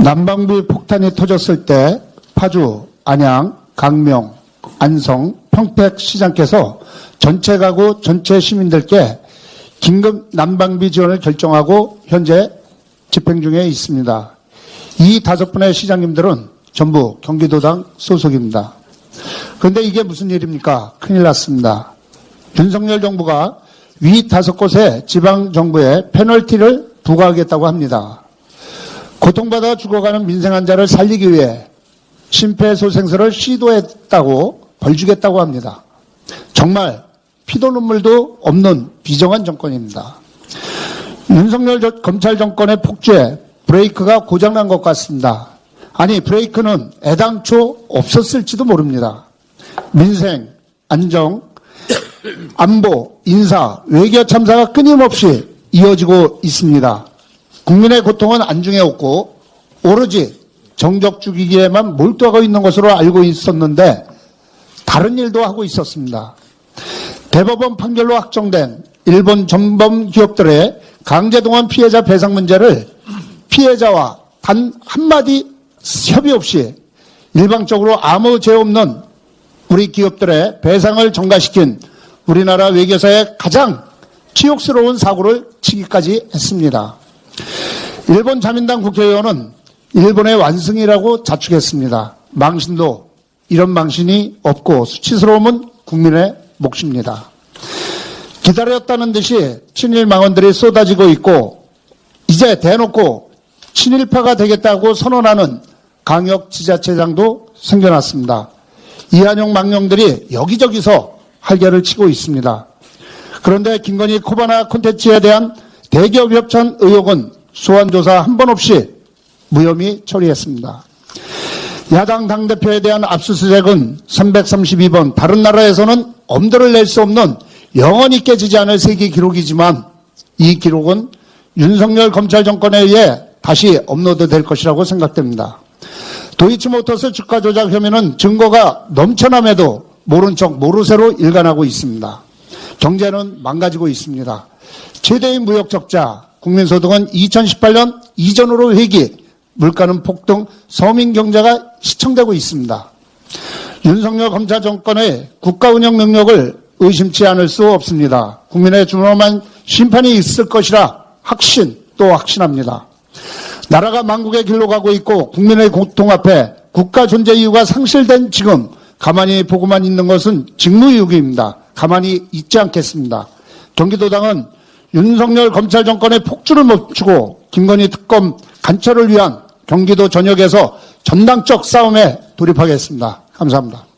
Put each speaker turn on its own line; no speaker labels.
난방비 폭탄이 터졌을 때 파주, 안양, 강명, 안성, 평택 시장께서 전체 가구, 전체 시민들께 긴급 난방비 지원을 결정하고 현재 집행 중에 있습니다. 이 5분의 시장님들은 전부 경기도당 소속입니다. 그런데 이게 무슨 일입니까? 큰일 났습니다. 윤석열 정부가 위 5곳의 지방정부에 페널티를 부과하겠다고 합니다. 고통받아 죽어가는 민생 환자를 살리기 위해 심폐소생술을 시도했다고 벌 주겠다고 합니다. 정말 피도 눈물도 없는 비정한 정권입니다. 윤석열 검찰 정권의 폭주에 브레이크가 고장난 것 같습니다. 아니, 브레이크는 애당초 없었을지도 모릅니다. 민생, 안정, 안보, 인사, 외교 참사가 끊임없이 이어지고 있습니다. 국민의 고통은 안중에 없고 오로지 정적 죽이기에만 몰두하고 있는 것으로 알고 있었는데 다른 일도 하고 있었습니다. 대법원 판결로 확정된 일본 전범 기업들의 강제동원 피해자 배상 문제를 피해자와 단 한마디 협의 없이 일방적으로 아무 죄 없는 우리 기업들의 배상을 전가시킨 우리나라 외교사의 가장 치욕스러운 사고를 치기까지 했습니다. 일본 자민당 국회의원은 일본의 완승이라고 자축했습니다. 망신도 이런 망신이 없고 수치스러움은 국민의 몫입니다. 기다렸다는 듯이 친일 망언들이 쏟아지고 있고 이제 대놓고 친일파가 되겠다고 선언하는 강력지자체장도 생겨났습니다. 이한용 망령들이 여기저기서 활개를 치고 있습니다. 그런데 김건희 코바나 콘텐츠에 대한 대기업 협찬 의혹은 소환조사 한 번 없이 무혐의 처리했습니다. 야당 당대표에 대한 압수수색은 332번 다른 나라에서는 엄두를 낼 수 없는 영원히 깨지지 않을 세계 기록이지만 이 기록은 윤석열 검찰 정권에 의해 다시 업로드될 것이라고 생각됩니다. 도이치모터스 주가 조작 혐의는 증거가 넘쳐남에도 모른 척 모르쇠로 일관하고 있습니다. 경제는 망가지고 있습니다. 최대의 무역 적자, 국민소득은 2018년 이전으로 회귀, 물가는 폭등, 서민 경제가 시청되고 있습니다. 윤석열 검찰 정권의 국가 운영 능력을 의심치 않을 수 없습니다. 국민의 준엄한 심판이 있을 것이라 또 확신합니다. 나라가 망국의 길로 가고 있고 국민의 고통 앞에 국가 존재 이유가 상실된 지금 가만히 보고만 있는 것은 직무유기입니다. 가만히 있지 않겠습니다. 경기도당은 윤석열 검찰 정권의 폭주를 멈추고 김건희 특검 간처를 위한 경기도 전역에서 전당적 싸움에 돌입하겠습니다. 감사합니다.